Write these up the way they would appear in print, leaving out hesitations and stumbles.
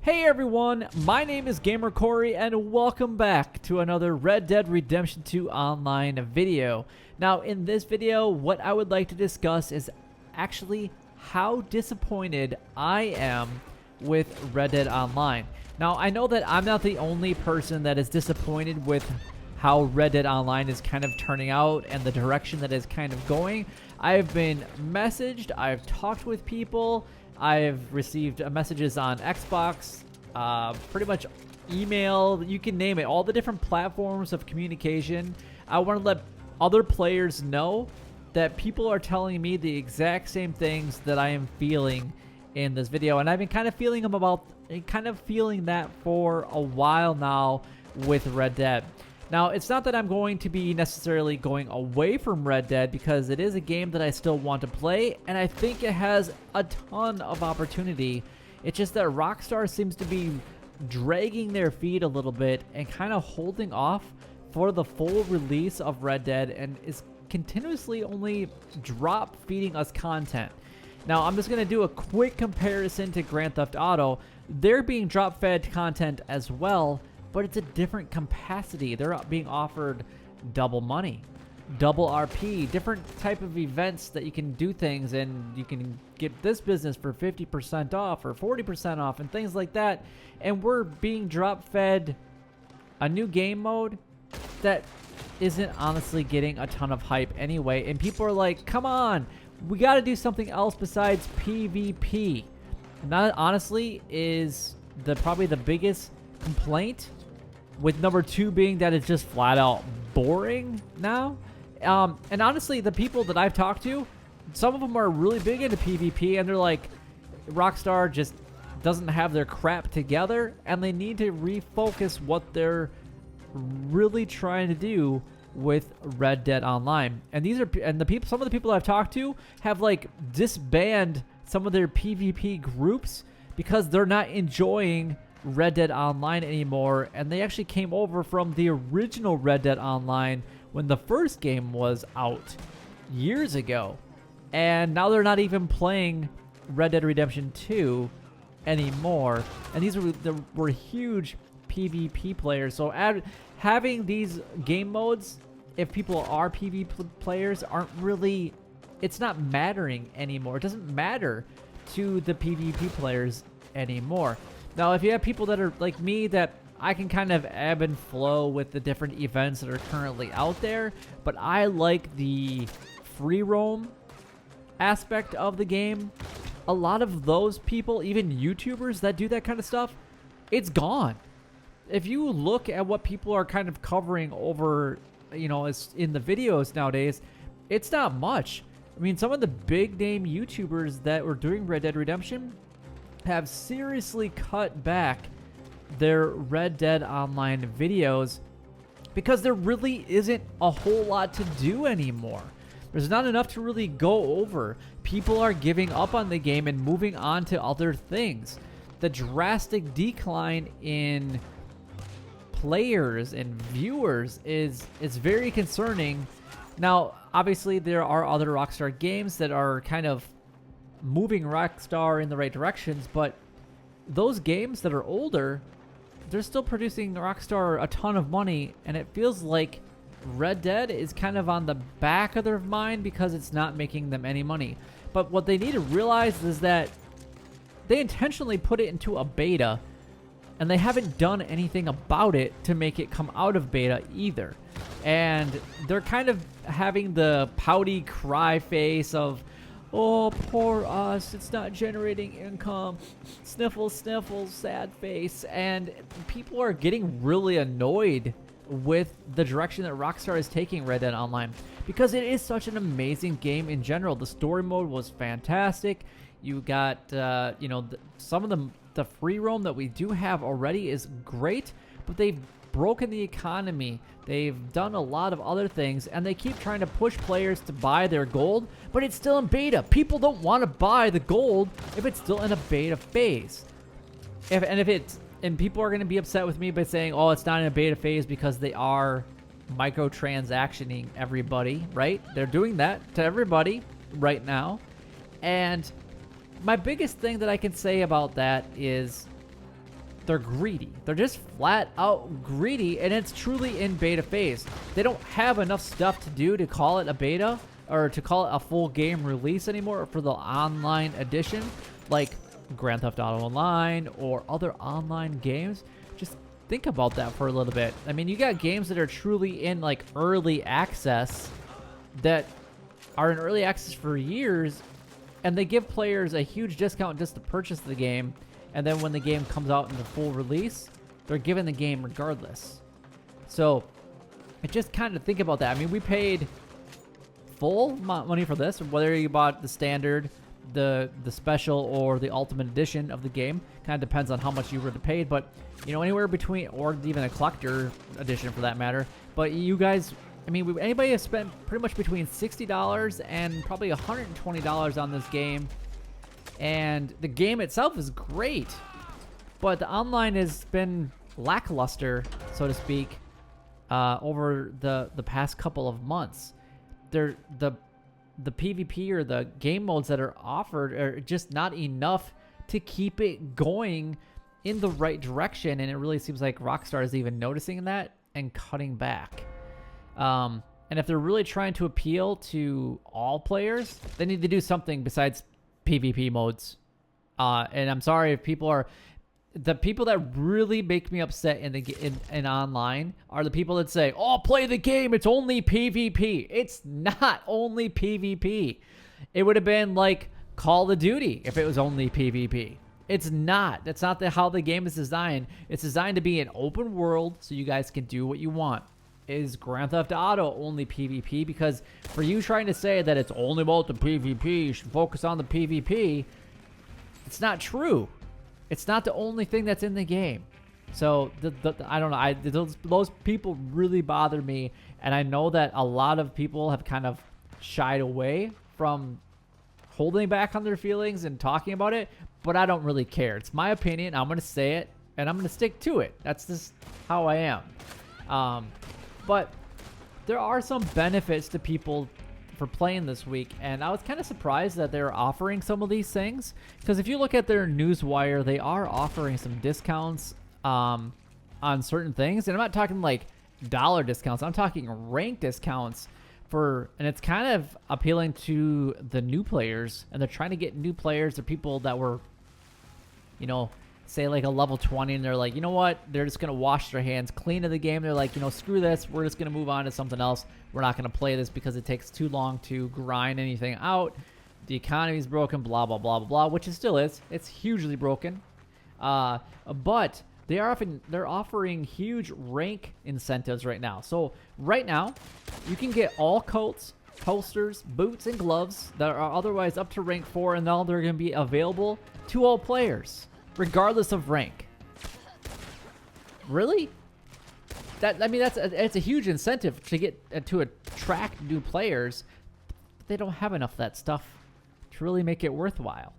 Hey everyone, my name is Gamer Corey and welcome back to another Red Dead Redemption 2 Online video. Now in this video, what I would like to discuss is actually how disappointed I am with Red Dead Online. Now I know that I'm not the only person that is disappointed with how Red Dead Online is kind of turning out and the direction that is kind of going. I've been messaged, I've talked with people, I've received messages on Xbox, pretty much email, you can name it, all the different platforms of communication. I want to let other players know that people are telling me the exact same things that I am feeling in this video, and I've been kind of feeling that for a while now with Red Dead. Now, it's not that I'm going to be necessarily going away from Red Dead, because it is a game that I still want to play, and I think it has a ton of opportunity. It's just that Rockstar seems to be dragging their feet a little bit and kind of holding off for the full release of Red Dead, and is continuously only drop feeding us content. Now, I'm just going to do a quick comparison to Grand Theft Auto. They're being drop fed content as well, but it's a different capacity. They're being offered double money, double RP, different type of events that you can do things, and you can get this business for 50% off or 40% off and things like that. And we're being drop fed a new game mode that isn't honestly getting a ton of hype anyway. And people are like, come on, we got to do something else besides PvP. And that honestly is probably the biggest complaint, with number two being that it's just flat out boring now. And honestly, the people that I've talked to, some of them are really big into PvP, and they're like, Rockstar just doesn't have their crap together, and they need to refocus what they're really trying to do with Red Dead Online. And some of the people I've talked to have like disbanded some of their PvP groups because they're not enjoying Red Dead Online anymore, and they actually came over from the original Red Dead Online when the first game was out years ago, and now they're not even playing Red Dead Redemption 2 anymore. And these were huge PvP players, so having these game modes, if people are PvP players, it's not mattering anymore. It doesn't matter to the PvP players anymore. Now, if you have people that are like me, that I can kind of ebb and flow with the different events that are currently out there, but I like the free roam aspect of the game. A lot of those people, even YouTubers that do that kind of stuff, it's gone. If you look at what people are kind of covering over, as in the videos nowadays, it's not much. I mean, some of the big name YouTubers that were doing Red Dead Redemption have seriously cut back their Red Dead Online videos because there really isn't a whole lot to do anymore. There's not enough to really go over. People are giving up on the game and moving on to other things. The drastic decline in players and viewers is very concerning. Now, obviously, there are other Rockstar games that are kind of moving Rockstar in the right directions, but those games that are older, they're still producing Rockstar a ton of money, and it feels like Red Dead is kind of on the back of their mind because it's not making them any money. But what they need to realize is that they intentionally put it into a beta, and they haven't done anything about it to make it come out of beta either. And they're kind of having the pouty cry face of, oh, poor us, it's not generating income, sniffle, sniffle, sad face. And people are getting really annoyed with the direction that Rockstar is taking Red Dead Online, because it is such an amazing game in general. The story mode was fantastic. You got, some of the free roam that we do have already is great, but they've broken the economy. They've done a lot of other things, and they keep trying to push players to buy their gold, but it's still in beta. People don't want to buy the gold if it's still in a beta phase. And people are going to be upset with me by saying, oh, it's not in a beta phase because they are microtransactioning everybody, right? They're doing that to everybody right now. And my biggest thing that I can say about that is they're greedy. They're just flat out greedy, and it's truly in beta phase. They don't have enough stuff to do to call it a beta or to call it a full game release anymore for the online edition, like Grand Theft Auto Online or other online games. Just think about that for a little bit. I mean, you got games that are truly in like early access that are in early access for years, and they give players a huge discount just to purchase the game, and then when the game comes out in the full release, they're given the game regardless. So just kind of think about that. I mean, we paid full money for this, whether you bought the standard, the special, or the ultimate edition of the game. Kind of depends on how much you would have paid, but you know, anywhere between, or even a collector edition for that matter. But you guys, I mean, anybody has spent pretty much between $60 and probably $120 on this game. And the game itself is great, but the online has been lackluster, so to speak, over the past couple of months. The PvP or the game modes that are offered are just not enough to keep it going in the right direction, and it really seems like Rockstar is even noticing that and cutting back. And if they're really trying to appeal to all players, they need to do something besides PvP modes. And I'm sorry if the people that really make me upset in online are the people that say, "Oh, play the game, it's only PvP." It's not only PvP. It would have been like Call of Duty if it was only PvP. It's not. That's not how the game is designed. It's designed to be an open world so you guys can do what you want. Is Grand Theft Auto only PvP? Because for you trying to say that it's only about the PvP, you should focus on the PvP, it's not true. It's not the only thing that's in the game. So I don't know. Those people really bother me, and I know that a lot of people have kind of shied away from holding back on their feelings and talking about it, but I don't really care. It's my opinion. I'm going to say it, and I'm going to stick to it. That's just how I am. But there are some benefits to people for playing this week, and I was kind of surprised that they're offering some of these things, because if you look at their newswire, they are offering some discounts on certain things, and I'm not talking like dollar discounts. I'm talking rank discounts and it's kind of appealing to the new players, and they're trying to get new players, the people that were, you know, say like a level 20, and they're like, you know what, they're just going to wash their hands clean of the game. They're like, you know, screw this, we're just going to move on to something else. We're not going to play this because it takes too long to grind anything out. The economy's broken, blah, blah, blah, blah, blah, which it still is. It's hugely broken. But they're offering huge rank incentives right now. So right now, you can get all coats, holsters, boots, and gloves that are otherwise up to rank 4, and now they're going to be available to all players, regardless of rank. Really? It's a huge incentive to get to attract new players. But they don't have enough of that stuff to really make it worthwhile.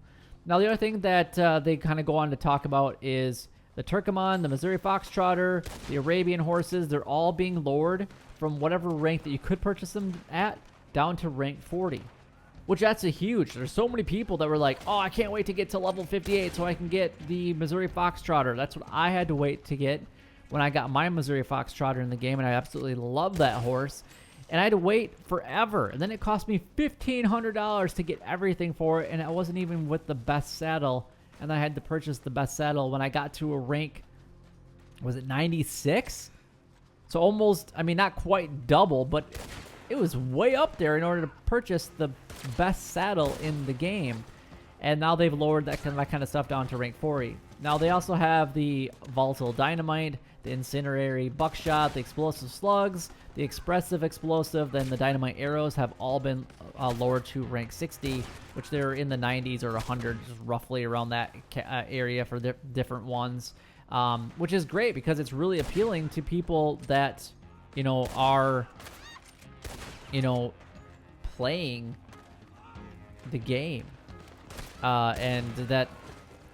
Now, the other thing that they kind of go on to talk about is the Turkoman, the Missouri Foxtrotter, the Arabian horses. They're all being lowered from whatever rank that you could purchase them at down to rank 40. Which that's a huge. There's so many people that were like, oh, I can't wait to get to level 58 so I can get the Missouri Foxtrotter. That's what I had to wait to get when I got my Missouri Foxtrotter in the game, and I absolutely love that horse. And I had to wait forever. And then it cost me $1,500 to get everything for it, and I wasn't even with the best saddle. And I had to purchase the best saddle when I got to a rank, was it 96? So almost, I mean, not quite double, but it was way up there in order to purchase the best saddle in the game. And now they've lowered that kind of stuff down to rank 40. Now they also have the volatile dynamite, the incendiary buckshot, the explosive slugs, the expressive explosive, then the dynamite arrows have all been lowered to rank 60, which they're in the 90s or 100, just roughly around that area for the different ones, which is great because it's really appealing to people that, you know, are, you know, playing the game and that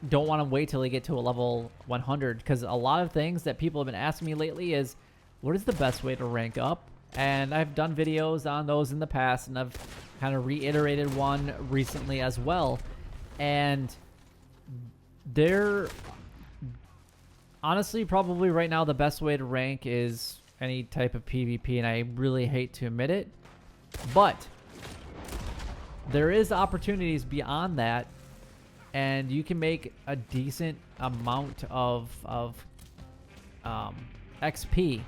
don't want to wait till they get to a level 100, because a lot of things that people have been asking me lately is, what is the best way to rank up? And I've done videos on those in the past, and I've kind of reiterated one recently as well. and they're honestly probably right now the best way to rank is any type of PvP, and I really hate to admit it, but there is opportunities beyond that, and you can make a decent amount of XP.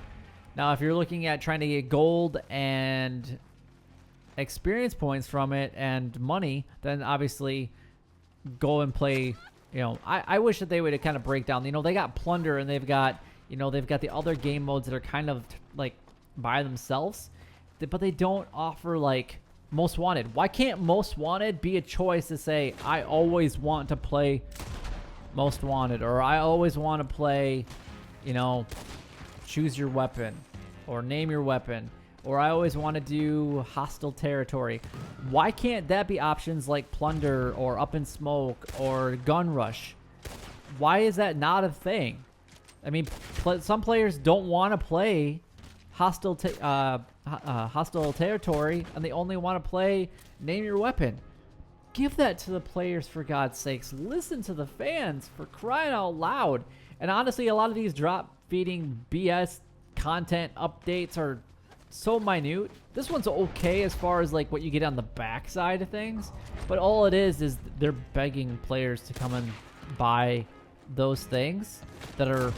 Now, if you're looking at trying to get gold and experience points from it and money, then obviously go and play. You know, I wish that they would kind of break down. You know, they got plunder and they've got, you know, they've got the other game modes that are kind of like by themselves, but they don't offer like most wanted. Why can't most wanted be a choice to say, I always want to play most wanted, or I always want to play, you know, choose your weapon or name your weapon, or I always want to do hostile territory? Why can't that be options like plunder or up in smoke or gun rush? Why is that not a thing? I mean, some players don't want to play hostile territory, and they only want to play name your weapon. Give that to the players, for God's sakes. Listen to the fans, for crying out loud. And honestly, a lot of these drop feeding BS content updates are so minute. This one's okay as far as like what you get on the back side of things, but all it is they're begging players to come and buy those things that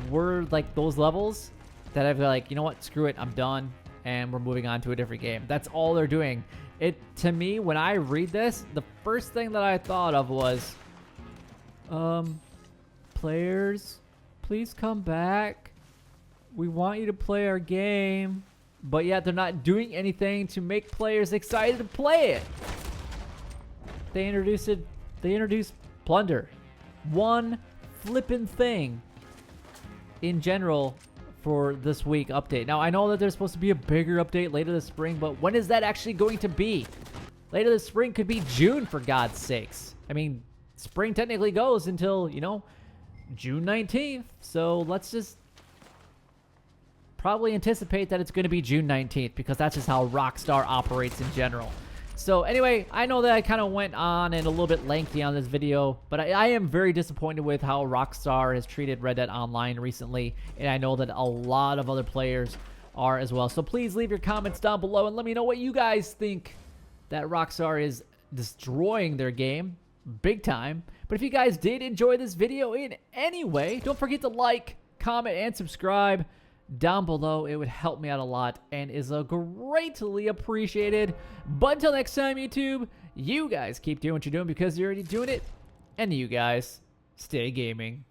were like those levels that I've like, you know what, screw it, I'm done, and we're moving on to a different game. That's all they're doing. It, to me, when I read this, the first thing that I thought of was, players, please come back. We want you to play our game. But yet they're not doing anything to make players excited to play it. They introduced plunder. One flippin' thing in general for this week update. Now, I know that there's supposed to be a bigger update later this spring, but when is that actually going to be? Later this spring could be June, for God's sakes. I mean, spring technically goes until, you know, June 19th. So let's just probably anticipate that it's going to be June 19th, because that's just how Rockstar operates in general. So anyway, I know that I kind of went on and a little bit lengthy on this video, but I am very disappointed with how Rockstar has treated Red Dead Online recently, and I know that a lot of other players are as well. So please leave your comments down below and let me know what you guys think, that Rockstar is destroying their game big time. But if you guys did enjoy this video in any way, don't forget to like, comment, and subscribe down below. It would help me out a lot and is greatly appreciated. But until next time, YouTube, you guys keep doing what you're doing, because you're already doing it, and you guys stay gaming.